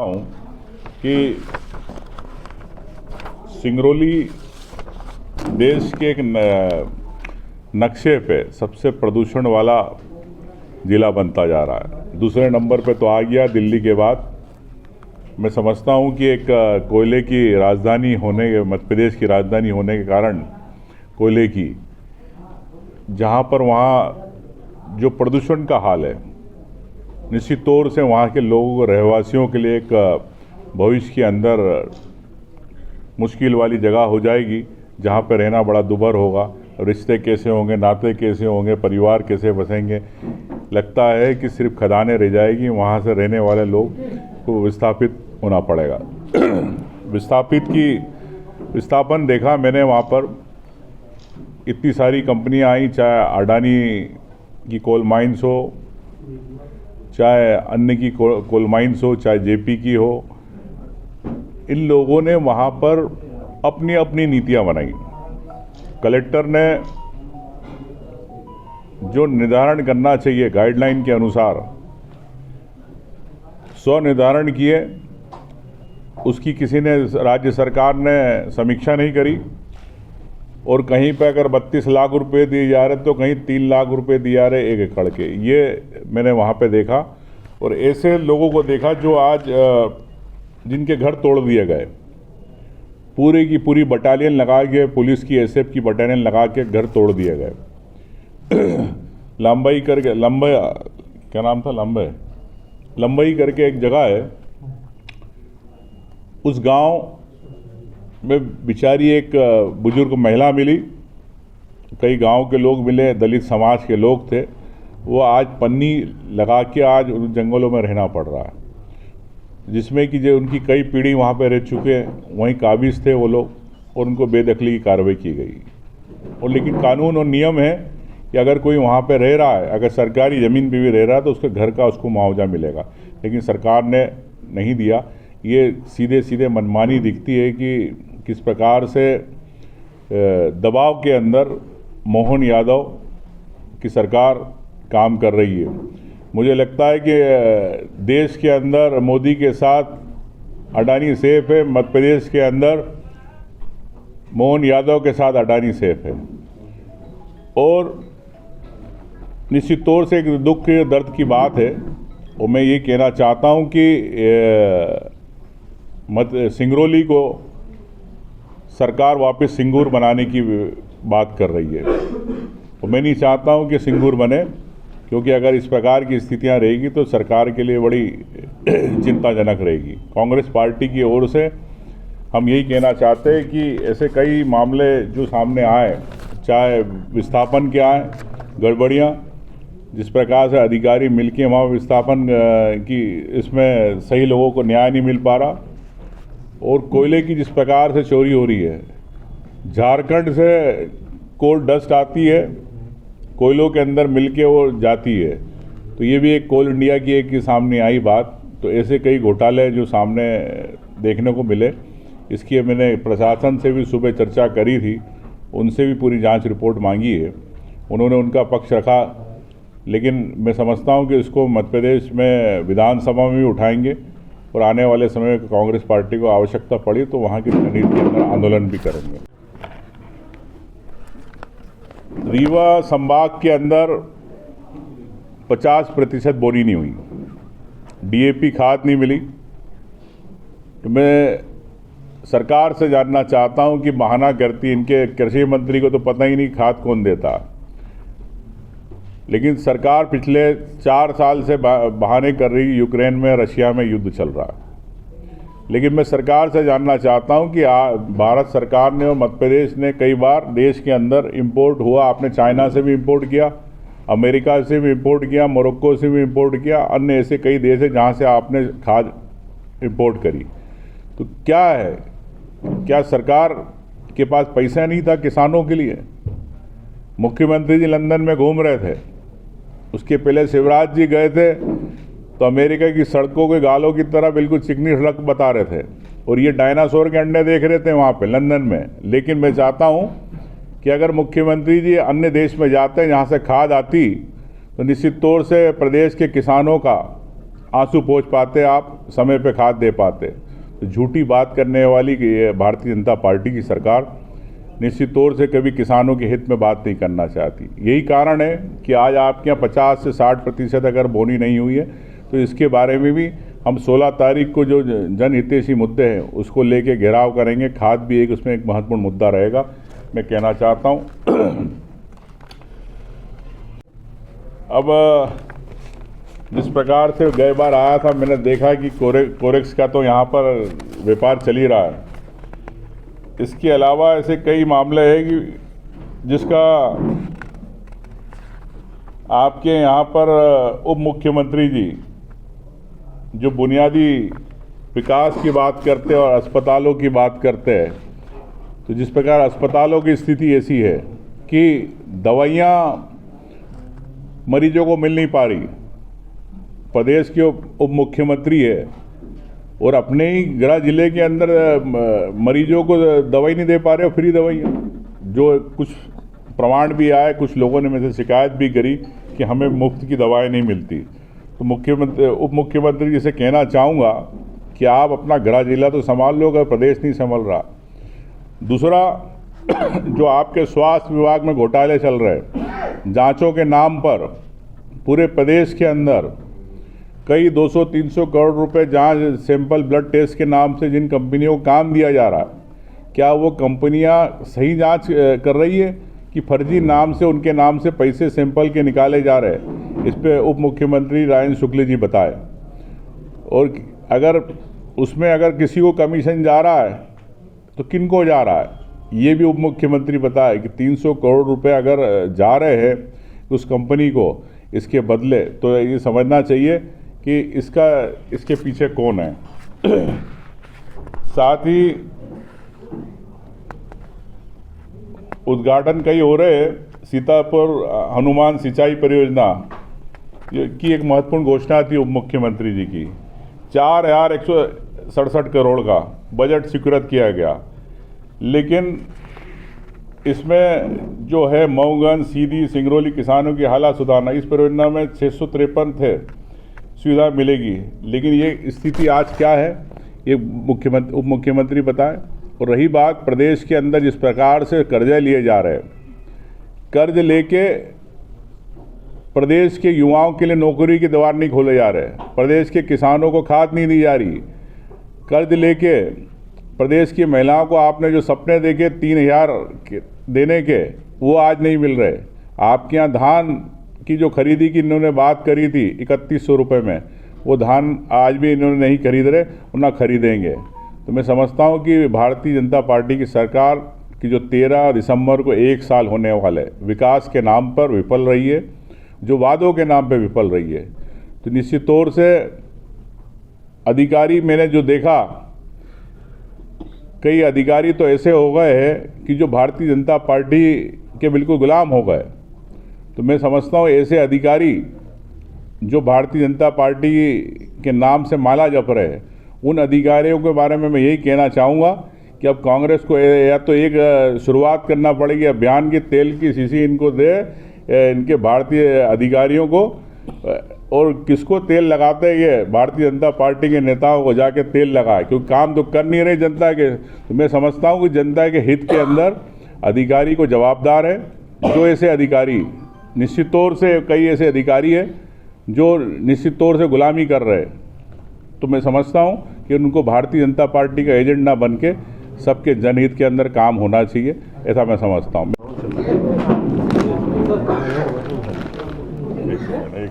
हूँ कि सिंगरौली देश के एक नक्शे पे सबसे प्रदूषण वाला ज़िला बनता जा रहा है। दूसरे नंबर पे तो आ गया दिल्ली के बाद। मैं समझता हूँ कि एक कोयले की राजधानी होने, मध्य प्रदेश की राजधानी होने के कारण कोयले की, जहाँ पर वहाँ जो प्रदूषण का हाल है, निश्चित तौर से वहाँ के लोगों, रहवासियों के लिए एक भविष्य के अंदर मुश्किल वाली जगह हो जाएगी, जहाँ पर रहना बड़ा दुभर होगा। रिश्ते कैसे होंगे, नाते कैसे होंगे, परिवार कैसे बसेंगे। लगता है कि सिर्फ खदानें रह जाएगी, वहाँ से रहने वाले लोग को विस्थापित होना पड़ेगा। विस्थापन देखा मैंने वहाँ पर, इतनी सारी कंपनियाँ आई, चाहे अडानी की कोल माइंस हो, चाहे अन्य की कोल माइंस हो, चाहे जेपी की हो। इन लोगों ने वहाँ पर अपनी अपनी नीतियाँ बनाई। कलेक्टर ने जो निर्धारण करना चाहिए गाइडलाइन के अनुसार, स्व निर्धारण किए, उसकी किसी ने, राज्य सरकार ने समीक्षा नहीं करी। और कहीं पे अगर 32 लाख रुपए दिए जा रहे तो कहीं 3 लाख रुपए दिए जा रहे 1 एकड़ के। ये मैंने वहाँ पे देखा। और ऐसे लोगों को देखा जो आज जिनके घर तोड़ दिए गए, पूरी की पूरी बटालियन लगा के, पुलिस की, एसएफ की बटालियन लगा के घर तोड़ दिए गए। लंबई करके, क्या नाम था, लंबई करके एक जगह है, उस गांव में बेचारी एक बुजुर्ग महिला मिली, कई गांव के लोग मिले, दलित समाज के लोग थे। वो आज पन्नी लगा के आज उन जंगलों में रहना पड़ रहा है, जिसमें कि जो उनकी कई पीढ़ी वहाँ पे रह चुके हैं, वहीं काबिज थे वो लोग, और उनको बेदखली की कार्रवाई की गई। और लेकिन कानून और नियम है कि अगर कोई वहाँ पे रह रहा है, अगर सरकारी ज़मीन पे भी रह रहा है तो उसके घर का उसको मुआवजा मिलेगा, लेकिन सरकार ने नहीं दिया। ये सीधे सीधे मनमानी दिखती है कि किस प्रकार से दबाव के अंदर मोहन यादव की सरकार काम कर रही है। मुझे लगता है कि देश के अंदर मोदी के साथ अडानी सेफ है, मध्य प्रदेश के अंदर मोहन यादव के साथ अडानी सेफ है। और निश्चित तौर से एक दुख के दर्द की बात है, और मैं ये कहना चाहता हूँ कि सिंगरौली को सरकार वापस सिंगूर बनाने की बात कर रही है। और मैं नहीं चाहता हूँ कि सिंगूर बने, क्योंकि अगर इस प्रकार की स्थितियाँ रहेगी तो सरकार के लिए बड़ी चिंताजनक रहेगी। कांग्रेस पार्टी की ओर से हम यही कहना चाहते हैं कि ऐसे कई मामले जो सामने आए, चाहे विस्थापन के आए, गड़बड़ियाँ, जिस प्रकार से अधिकारी मिलके वहाँ विस्थापन की, इसमें सही लोगों को न्याय नहीं मिल पा रहा, और कोयले की जिस प्रकार से चोरी हो रही है, झारखंड से कोल डस्ट आती है, कोयलों के अंदर मिलके वो जाती है। तो ये भी एक कोल इंडिया की एक सामने आई बात। तो ऐसे कई घोटाले जो सामने देखने को मिले, इसकी मैंने प्रशासन से भी सुबह चर्चा करी थी, उनसे भी पूरी जांच रिपोर्ट मांगी है, उन्होंने उनका पक्ष रखा। लेकिन मैं समझता हूं कि इसको मध्य प्रदेश में विधानसभा में भी उठाएंगे, और आने वाले समय में कांग्रेस पार्टी को आवश्यकता पड़ी तो वहाँ की रणनीति के अंदर आंदोलन भी करेंगे। रीवा संभाग के अंदर 50% बोनी नहीं हुई, डीएपी खाद नहीं मिली। तो मैं सरकार से जानना चाहता हूं कि बहाना करती, इनके कृषि मंत्री को तो पता ही नहीं खाद कौन देता, लेकिन सरकार पिछले 4 साल से बहाने कर रही, यूक्रेन में, रशिया में युद्ध चल रहा है। लेकिन मैं सरकार से जानना चाहता हूं कि भारत सरकार ने और मध्य प्रदेश ने कई बार देश के अंदर इंपोर्ट हुआ, आपने चाइना से भी इंपोर्ट किया, अमेरिका से भी इंपोर्ट किया, मोरक्को से भी इंपोर्ट किया, अन्य ऐसे कई देश हैं जहां से आपने खाद इंपोर्ट करी। तो क्या है, क्या सरकार के पास पैसा नहीं था किसानों के लिए? मुख्यमंत्री जी लंदन में घूम रहे थे, उसके पहले शिवराज जी गए थे तो अमेरिका की सड़कों के गालों की तरह बिल्कुल चिकनी सड़क बता रहे थे, और ये डायनासोर के अंडे देख रहे थे वहाँ पे लंदन में। लेकिन मैं चाहता हूँ कि अगर मुख्यमंत्री जी अन्य देश में जाते हैं जहाँ से खाद आती, तो निश्चित तौर से प्रदेश के किसानों का आंसू पोंछ पाते, आप समय पे खाद दे पाते। तो झूठी बात करने वाली ये भारतीय जनता पार्टी की सरकार निश्चित तौर से कभी किसानों के हित में बात नहीं करना चाहती। यही कारण है कि आज आपके यहाँ 50 से 60% अगर बोनी नहीं हुई है, तो इसके बारे में भी हम 16 तारीख को जो जनहितैषी मुद्दे हैं उसको लेके घेराव करेंगे। खाद भी एक उसमें एक महत्वपूर्ण मुद्दा रहेगा। मैं कहना चाहता हूँ अब जिस प्रकार से गए बार आया था, मैंने देखा कि कोरेक्स का तो यहाँ पर व्यापार चल ही रहा है। इसके अलावा ऐसे कई मामले हैं कि जिसका आपके यहाँ पर उप मुख्यमंत्री जी जो बुनियादी विकास की बात करते हैं और अस्पतालों की बात करते हैं, तो जिस प्रकार अस्पतालों की स्थिति ऐसी है कि दवाइयाँ मरीजों को मिल नहीं पा रही। प्रदेश के उप मुख्यमंत्री है और अपने ही गृह जिले के अंदर मरीजों को दवाई नहीं दे पा रहे, फ्री दवाइयाँ। जो कुछ प्रमाण भी आए, कुछ लोगों ने मुझसे शिकायत भी करी कि हमें मुफ्त की दवाएं नहीं मिलती। तो उप मुख्यमंत्री जी से कहना चाहूँगा कि आप अपना गृह जिला तो संभाल लो, अगर प्रदेश नहीं संभल रहा। दूसरा, जो आपके स्वास्थ्य विभाग में घोटाले चल रहे हैं, जांचों के नाम पर पूरे प्रदेश के अंदर कई 200-300 करोड़ रुपए जांच सैंपल ब्लड टेस्ट के नाम से जिन कंपनियों को काम दिया जा रहा है, क्या वो कंपनियां सही जांच कर रही है कि फर्जी नाम से उनके नाम से पैसे सैंपल के निकाले जा रहे हैं? इस पे उप मुख्यमंत्री राजेंद्र शुक्ल जी बताए। और अगर उसमें अगर किसी को कमीशन जा रहा है तो किन को जा रहा है, ये भी उप मुख्यमंत्री बताए कि 300 करोड़ रुपए अगर जा रहे हैं उस कंपनी को इसके बदले, तो ये समझना चाहिए कि इसके पीछे कौन है। साथ ही उद्घाटन कई हो रहे हैं, सीतापुर हनुमान सिंचाई परियोजना की एक महत्वपूर्ण घोषणा थी उप मुख्यमंत्री जी की। 4,167 करोड़ का बजट स्वीकृत किया गया, लेकिन इसमें जो है मऊगंज, सीधी, सिंगरौली किसानों की हालत सुधारना, इस परियोजना में 653 थे सुविधा मिलेगी, लेकिन ये स्थिति आज क्या है ये उप मुख्यमंत्री बताएं। और रही बात प्रदेश के अंदर जिस प्रकार से कर्जे लिए जा रहे हैं, कर्ज लेके प्रदेश के युवाओं के लिए नौकरी के द्वार नहीं खोले जा रहे, प्रदेश के किसानों को खाद नहीं दी जा रही, कर्ज लेके प्रदेश की महिलाओं को आपने जो सपने देखे 3,000 देने के, वो आज नहीं मिल रहे। आपके यहाँ धान की जो खरीदी की इन्होंने बात करी थी 3100 रुपये में, वो धान आज भी इन्होंने नहीं खरीद रहे और ना खरीदेंगे। तो मैं समझता हूँ कि भारतीय जनता पार्टी की सरकार की जो 13 दिसंबर को 1 साल होने वाले विकास के नाम पर विफल रही है, जो वादों के नाम पर विफल रही है। तो निश्चित तौर से अधिकारी मैंने जो देखा, कई अधिकारी तो ऐसे हो गए हैं कि जो भारतीय जनता पार्टी के बिल्कुल गुलाम हो गए। तो मैं समझता हूँ ऐसे अधिकारी जो भारतीय जनता पार्टी के नाम से माला जप रहे हैं, उन अधिकारियों के बारे में मैं यही कहना चाहूँगा कि अब कांग्रेस को या तो एक शुरुआत करना पड़ेगी, अभियान की तेल की शीशी इनको दे, इनके भारतीय अधिकारियों को, और किसको तेल लगाते हैं ये भारतीय जनता पार्टी के नेताओं को जाके तेल लगाए, क्योंकि काम तो कर नहीं रहे जनता के। तो मैं समझता हूँ कि जनता के हित के अंदर अधिकारी को जवाबदार है। जो ऐसे अधिकारी निश्चित तौर से, कई ऐसे अधिकारी हैं जो निश्चित तौर से गुलामी कर रहे हैं, तो मैं समझता हूँ कि उनको भारतीय जनता पार्टी का एजेंट ना बन के सबके जनहित के अंदर काम होना चाहिए, ऐसा मैं समझता हूँ। एक